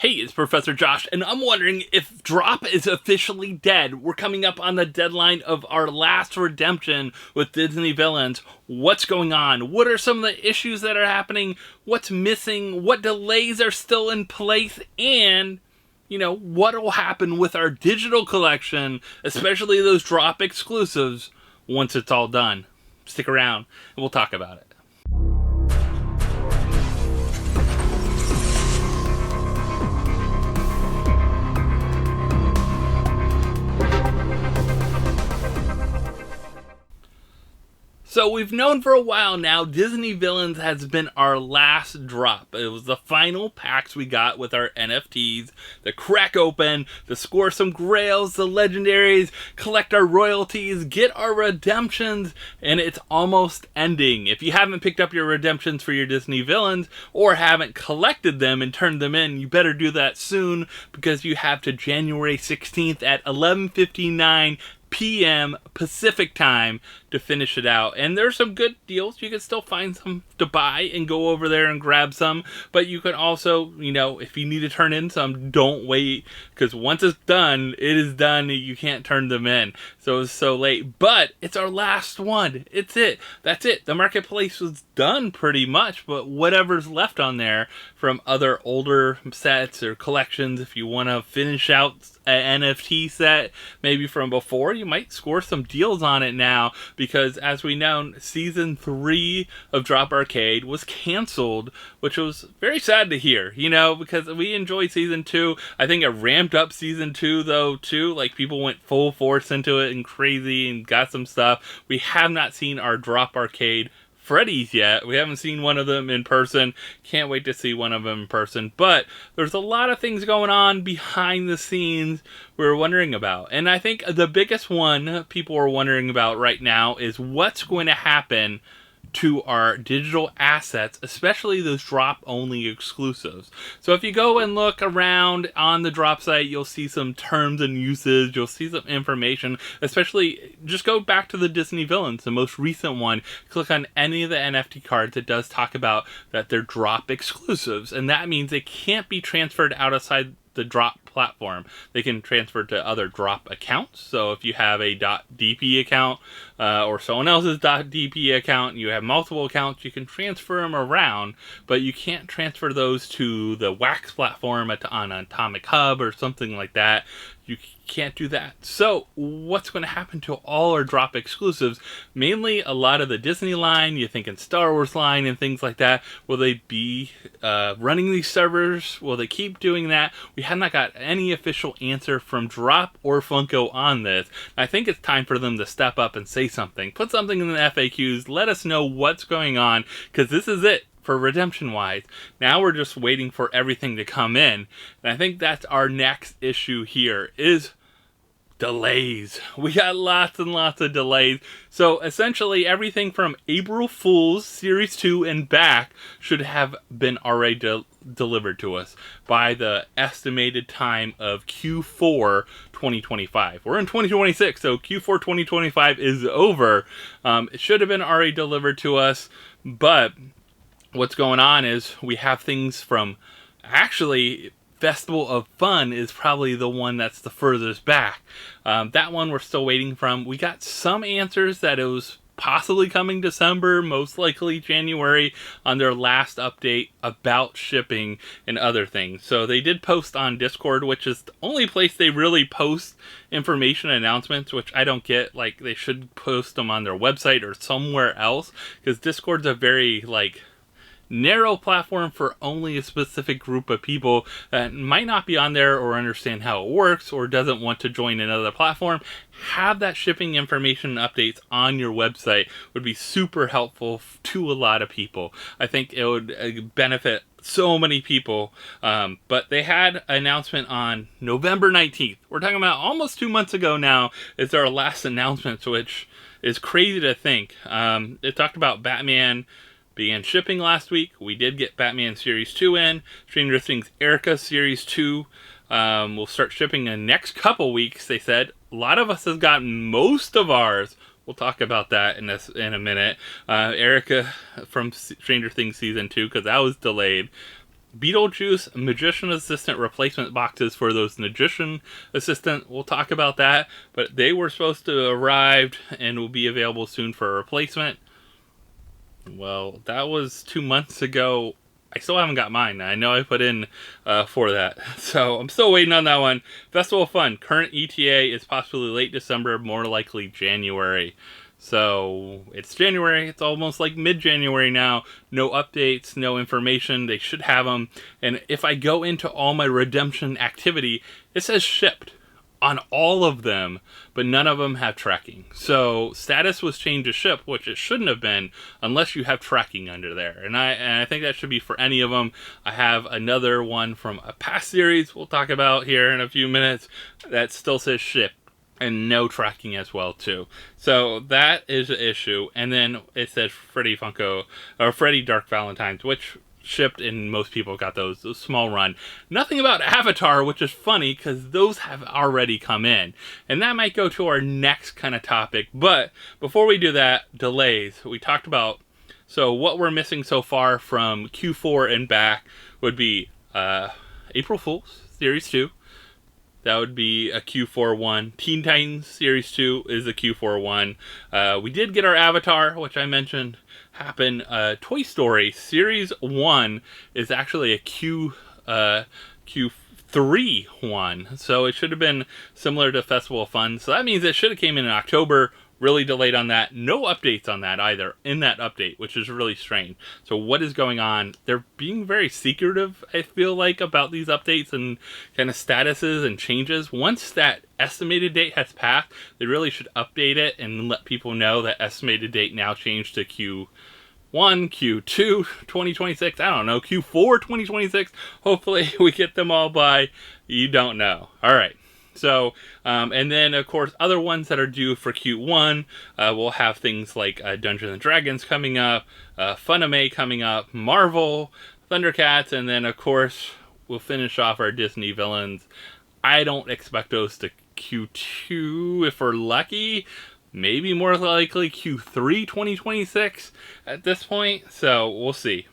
Hey, it's Professor Josh, and I'm wondering if Droppp is officially dead. We're coming up on the deadline of our last redemption with Disney Villains. What's going on? What are some of the issues that are happening? What's missing? What delays are still in place? And, what will happen with our digital collection, especially those Droppp exclusives, once it's all done? Stick around, and we'll talk about it. So we've known for a while now, Disney Villains has been our last drop. It was the final packs we got with our NFTs, the crack open, to score some grails, the legendaries, collect our royalties, get our redemptions, and it's almost ending. If you haven't picked up your redemptions for your Disney Villains, or haven't collected them and turned them in, you better do that soon, because you have to January 16th at 11:59 p.m. Pacific time to finish it out. And there's some good deals. You can still find some to buy and go over there and grab some. But you can also, if you need to turn in some, don't wait. Because once it's done, it is done. You can't turn them in. So it's so late. But it's our last one. It's it. That's it. The marketplace was done pretty much. But whatever's left on there from other older sets or collections, if you want to finish out an NFT set, maybe from before, you might score some deals on it now, because as we know, season 3 of Droppp Arcade was canceled, which was very sad to hear, because we enjoyed season 2. I think it ramped up season 2 though too, like people went full force into it and crazy and got some stuff. We have not seen our Droppp Arcade Freddy's yet. We haven't seen one of them in person. Can't wait to see one of them in person. But there's a lot of things going on behind the scenes we're wondering about. And I think the biggest one people are wondering about right now is what's going to happen to our digital assets, especially those Droppp-only exclusives. So if you go and look around on the Droppp site, you'll see some terms and uses, you'll see some information, especially just go back to the Disney Villains, the most recent one. Click on any of the NFT cards. It does talk about that they're Droppp exclusives, and that means they can't be transferred outside the Droppp platform. They can transfer to other Droppp accounts. So if you have a .dp account or someone else's .dp account, you have multiple accounts, you can transfer them around, but you can't transfer those to the Wax platform on Atomic Hub or something like that. You can't do that. So what's going to happen to all our Droppp exclusives? Mainly a lot of the Disney line, you think in Star Wars line and things like that. Will they be running these servers? Will they keep doing that? We have not got any official answer from Droppp or Funko on this. I think it's time for them to step up and say something. Put something in the FAQs. Let us know what's going on, because this is it for redemption wise. Now we're just waiting for everything to come in. And I think that's our next issue here is delays. We got lots and lots of delays. So essentially everything from April Fool's Series 2 and back should have been already delivered to us by the estimated time of Q4 2025. We're in 2026, so Q4 2025 is over. It should have been already delivered to us, but what's going on is we have things from, actually, Festival of Fun is probably the one that's the furthest back. That one we're still waiting from. We got some answers that it was possibly coming December, most likely January, on their last update about shipping and other things. So they did post on Discord, which is the only place they really post information announcements, which I don't get. Like, they should post them on their website or somewhere else, because Discord's a very, narrow platform for only a specific group of people that might not be on there or understand how it works or doesn't want to join another platform. Have that shipping information updates on your website would be super helpful to a lot of people. I think it would benefit so many people. But they had an announcement on November 19th. We're talking about almost 2 months ago now. It's our last announcement, which is crazy to think. It talked about Batman began shipping last week. We did get Batman Series 2 in. Stranger Things Erica Series 2 will start shipping in the next couple weeks, they said. A lot of us have gotten most of ours. We'll talk about that in a minute. Erica from Stranger Things Season 2, because that was delayed. Beetlejuice Magician Assistant replacement boxes for those Magician Assistant. We'll talk about that, but they were supposed to arrive and will be available soon for a replacement. Well, that was 2 months ago. I still haven't got mine. I know I put in for that. So I'm still waiting on that one. Festival of Fun. Current ETA is possibly late December, more likely January. So it's January. It's almost like mid-January now. No updates, no information. They should have them. And if I go into all my redemption activity, it says shipped on all of them, but none of them have tracking. So status was changed to ship, which it shouldn't have been unless you have tracking under there. And I think that should be for any of them. I have another one from a past series we'll talk about here in a few minutes that still says ship and no tracking as well too. So that is an issue. And then it says Freddy Dark Valentines, which shipped and most people got those small run. Nothing about Avatar, which is funny because those have already come in. And that might go to our next kind of topic. But before we do that, delays. We talked about, so what we're missing so far from Q4 and back would be April Fool's Series 2. That would be a Q4 one. Teen Titans Series 2 is a Q4 one. We did get our Avatar, which I mentioned happen. Toy Story Series 1 is actually a Q3 one. So it should have been similar to Festival of Fun. So that means it should have came in October. Really delayed on that. No updates on that either in that update, which is really strange. So what is going on? They're being very secretive, I feel like, about these updates and kind of statuses and changes. Once that estimated date has passed, they really should update it and let people know that estimated date now changed to Q1, Q2 2026, I don't know, Q4 2026. Hopefully we get them all by, you don't know. All right. So, and then, of course, other ones that are due for Q1, we'll have things like Dungeons & Dragons coming up, Funimation coming up, Marvel, Thundercats, and then, of course, we'll finish off our Disney villains. I don't expect those to Q2 if we're lucky. Maybe more likely Q3 2026 at this point. So, we'll see.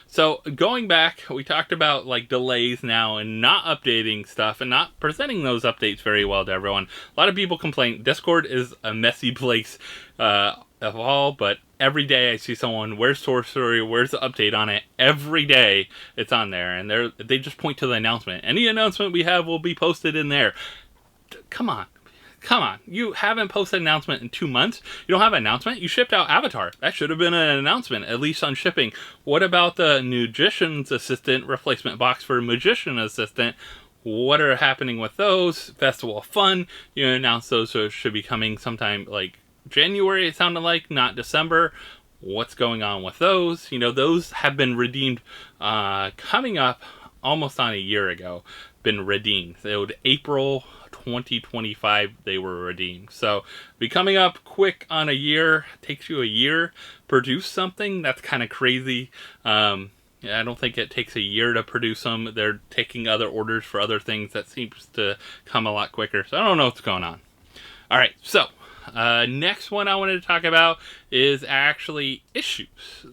So going back, we talked about like delays now and not updating stuff and not presenting those updates very well to everyone. A lot of people complain Discord is a messy place of all, but every day I see someone, where's Source Story, where's the update on it? Every day it's on there, and they just point to the announcement. Any announcement we have will be posted in there. Come on. You haven't posted an announcement in 2 months. You don't have an announcement. You shipped out Avatar. That should have been an announcement, at least on shipping. What about the Magician's Assistant replacement box for Magician Assistant? What are happening with those? Festival of Fun. You announced those, so it should be coming sometime like January, it sounded like, not December. What's going on with those? You know, those have been redeemed coming up almost on a year ago. Been redeemed. It was April 2025 they were redeemed. So be coming up quick on a year. Takes you a year to produce something. That's kind of crazy. I don't think it takes a year to produce them. They're taking other orders for other things. That seems to come a lot quicker. So I don't know what's going on. All right, so next one I wanted to talk about is actually issues.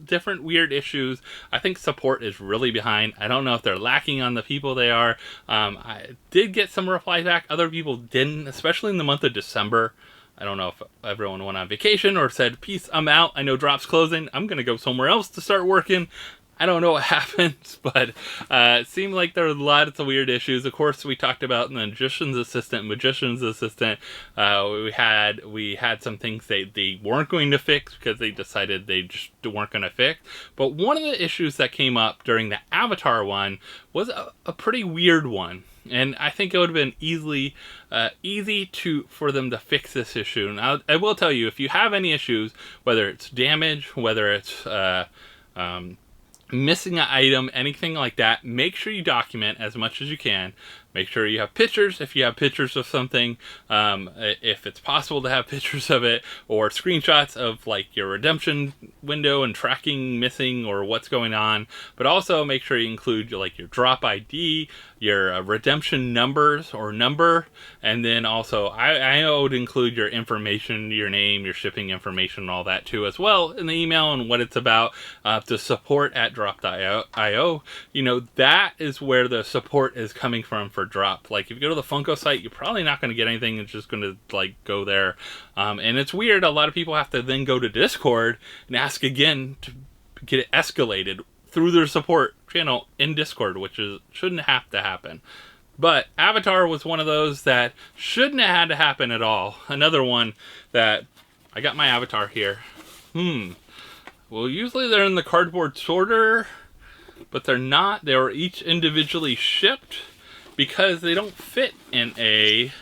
Different weird issues. I think support is really behind. I don't know if they're lacking on the people they are. I did get some replies back. Other people didn't, especially in the month of December. I don't know if everyone went on vacation or said, peace, I'm out. I know Dropp's closing. I'm going to go somewhere else to start working. I don't know what happens, but it seemed like there were lots of weird issues. Of course, we talked about the Magician's Assistant. We had some things they weren't going to fix because they decided they just weren't going to fix. But one of the issues that came up during the Avatar one was a pretty weird one. And I think it would have been easy for them to fix this issue. Now, I will tell you, if you have any issues, whether it's damage, whether it's missing an item, anything like that, make sure you document as much as you can. Make sure you have pictures if you have pictures of something, if it's possible to have pictures of it, or screenshots of like your redemption window and tracking missing or what's going on, but also make sure you include like your drop ID, your redemption numbers or number, and then also I would include your information, your name, your shipping information, and all that too as well in the email and what it's about, to support at Droppp.io. You know, that is where the support is coming from for Droppp. Like if you go to the Funko site, you're probably not going to get anything. It's just going to like go there. And it's weird. A lot of people have to then go to Discord and ask again to get it escalated through their support channel in Discord, which shouldn't have to happen. But Avatar was one of those that shouldn't have had to happen at all. Another one that I got my Avatar here. Well, usually they're in the cardboard sorter, but they're not. They were each individually shipped because they don't fit in a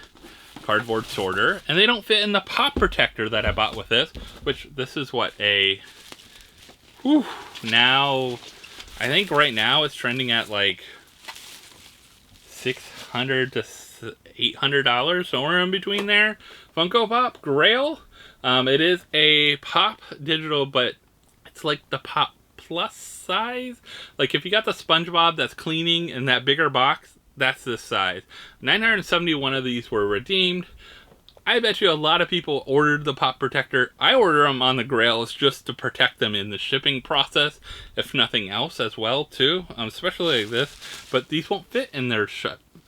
cardboard sorter, and they don't fit in the pop protector that I bought with this, which this is what now I think right now it's trending at like $600 to $800, somewhere in between there. Funko Pop Grail. It is a Pop Digital, but it's like the Pop Plus size. Like if you got the SpongeBob that's cleaning in that bigger box, that's this size. 971 of these were redeemed. I bet you a lot of people ordered the pop protector. I order them on the Grails just to protect them in the shipping process, if nothing else as well too, especially like this. But these won't fit in their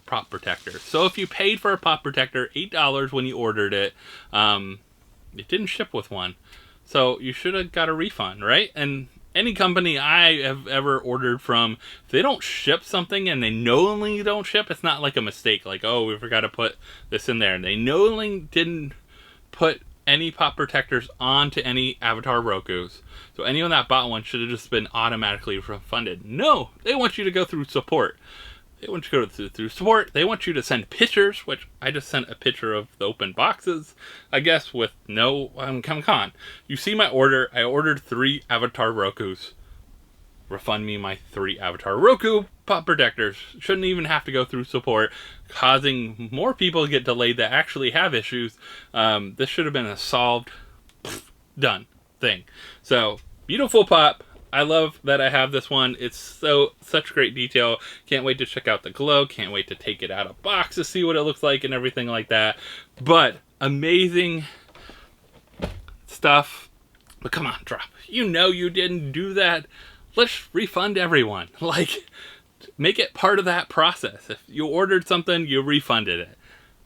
pop protector. So if you paid for a pop protector, $8 when you ordered it, it didn't ship with one. So you should have got a refund, right? And any company I have ever ordered from, if they don't ship something and they knowingly don't ship, it's not like a mistake. Like, oh, we forgot to put this in there. And they knowingly didn't put any pop protectors onto any Avatar Rokus. So anyone that bought one should have just been automatically refunded. No, they want you to go through support. They want you to go through support. They want you to send pictures, which I just sent a picture of the open boxes, I guess, with no, come on. You see my order. I ordered 3 Avatar Rokus. Refund me my 3 Avatar Roku pop protectors. Shouldn't even have to go through support, causing more people to get delayed that actually have issues. This should have been a solved, done thing. So, beautiful pop. I love that I have this one. It's such great detail. Can't wait to check out the glow. Can't wait to take it out of box to see what it looks like and everything like that. But amazing stuff. But come on, Droppp. You know you didn't do that. Let's refund everyone. Like, make it part of that process. If you ordered something, you refunded it.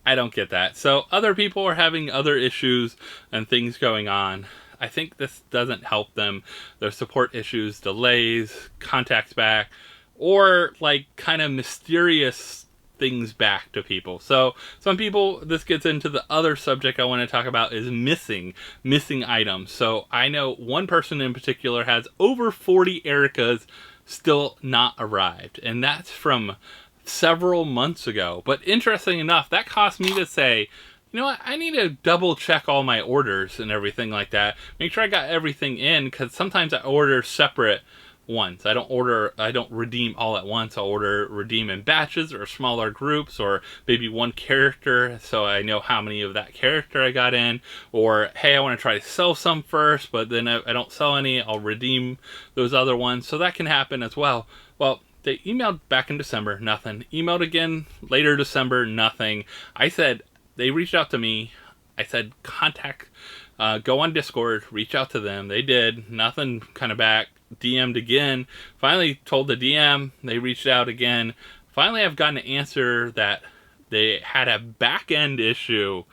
I don't get that. So other people are having other issues and things going on. I think this doesn't help them. Their support issues, delays, contacts back, or like kind of mysterious things back to people. So some people, this gets into the other subject I want to talk about, is missing items. So I know one person in particular has over 40 Ericas still not arrived, and that's from several months ago. But interesting enough, that caused me to say, you know what, I need to double check all my orders and everything like that. Make sure I got everything in, because sometimes I order separate ones. I don't redeem all at once. I'll redeem in batches or smaller groups, or maybe one character, so I know how many of that character I got in. Or, hey, I want to try to sell some first, but then I don't sell any, I'll redeem those other ones. So that can happen as well. Well, they emailed back in December, nothing. Emailed again later December, nothing. They reached out to me. I said, contact, go on Discord, reach out to them. They did, nothing kind of back. DM'd again. Finally told the DM, they reached out again. Finally, I've gotten an answer that they had a back-end issue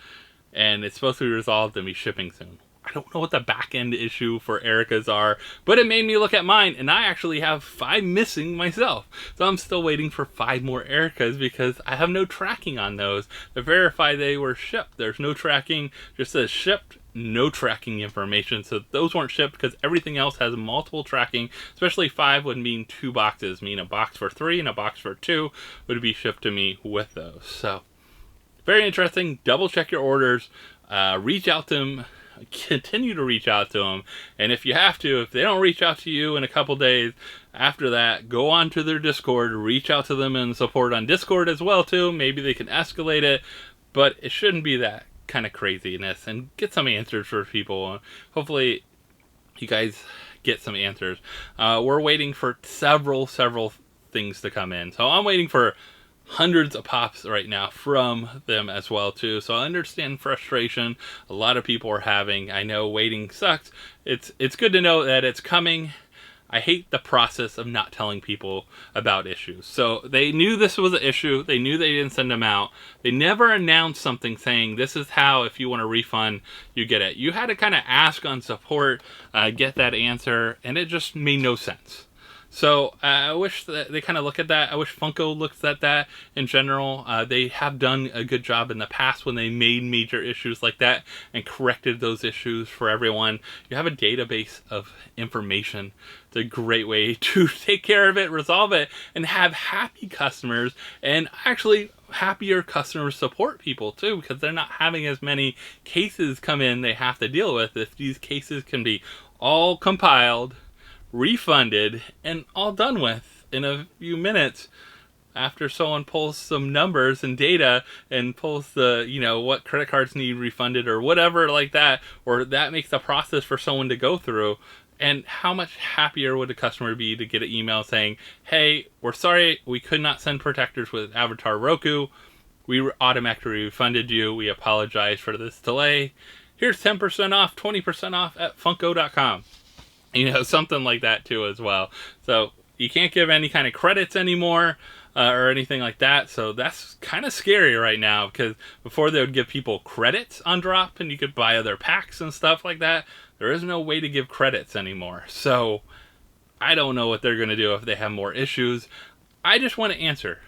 and it's supposed to be resolved and be shipping soon. I don't know what the back-end issue for Ericas are, but it made me look at mine, and I actually have 5 missing myself. So I'm still waiting for 5 more Ericas because I have no tracking on those to verify they were shipped. There's no tracking, just says shipped, no tracking information. So those weren't shipped because everything else has multiple tracking, especially 5 would mean 2 boxes, mean a box for 3 and a box for 2 would be shipped to me with those. So very interesting. Double check your orders, reach out to them. Continue to reach out to them, and if you have to, if they don't reach out to you in a couple days after that, go on to their Discord, reach out to them and support on Discord as well too. Maybe they can escalate it, but it shouldn't be that kind of craziness, and get some answers for people. Hopefully you guys get some answers. We're waiting for several things to come in. So I'm waiting for hundreds of pops right now from them as well too. So I understand frustration a lot of people are having. I know waiting sucks. It's good to know that it's coming. I hate the process of not telling people about issues. So they knew this was an issue. They knew they didn't send them out. They never announced something saying, this is how, if you want a refund, you get it. You had to kind of ask on support, get that answer, and it just made no sense. So I wish that they kind of look at that. I wish Funko looks at that in general. They have done a good job in the past when they made major issues like that and corrected those issues for everyone. You have a database of information. It's a great way to take care of it, resolve it, and have happy customers, and actually happier customer support people too, because they're not having as many cases come in they have to deal with. If these cases can be all compiled, refunded, and all done with in a few minutes after someone pulls some numbers and data and pulls the, what credit cards need refunded or whatever like that, or that makes the process for someone to go through. And how much happier would a customer be to get an email saying, hey, we're sorry, we could not send protectors with Avatar Roku. We automatically refunded you. We apologize for this delay. Here's 10% off, 20% off at Funko.com. Something like that too as well. So you can't give any kind of credits anymore or anything like that. So that's kind of scary right now, because before they would give people credits on Droppp and you could buy other packs and stuff like that. There is no way to give credits anymore. So I don't know what they're going to do if they have more issues. I just want to answer.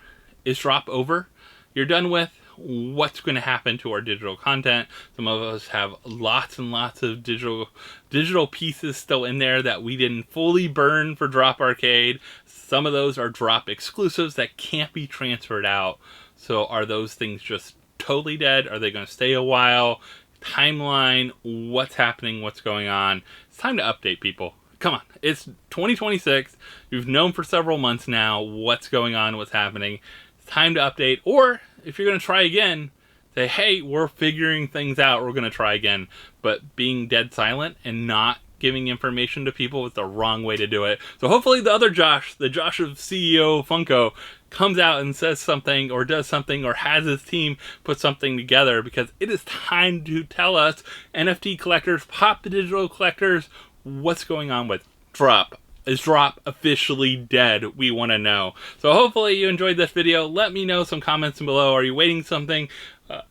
Is Droppp over? You're done with? What's going to happen to our digital content? Some of us have lots and lots of digital pieces still in there that we didn't fully burn for Droppp Arcade. Some of those are Droppp exclusives that can't be transferred out. So are those things just totally dead? Are they going to stay a while? Timeline, what's happening, what's going on? It's time to update, people. Come on, it's 2026. You've known for several months now what's going on, what's happening. It's time to update. Or if you're going to try again, say, hey, we're figuring things out, we're going to try again. But being dead silent and not giving information to people is the wrong way to do it. So hopefully the other Josh, the Josh of CEO of Funko, comes out and says something or does something or has his team put something together, because it is time to tell us, NFT collectors, Pop Digital collectors, what's going on with Droppp. Is Droppp officially dead? We want to know. So hopefully you enjoyed this video. Let me know some comments below. Are you waiting something?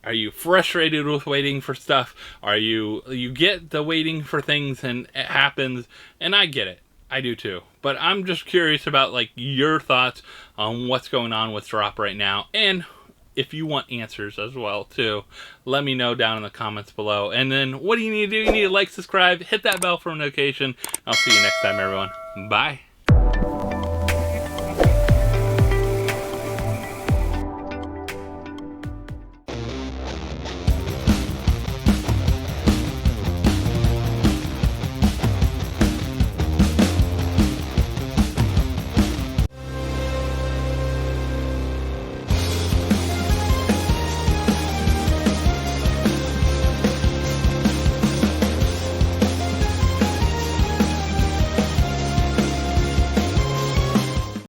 Are you frustrated with waiting for stuff? Are you get the waiting for things and it happens? And I get it. I do too. But I'm just curious about your thoughts on what's going on with Droppp right now. And if you want answers as well too, let me know down in the comments below. And then what do you need to do? You need to like, subscribe, hit that bell for a notification. I'll see you next time, everyone. Bye.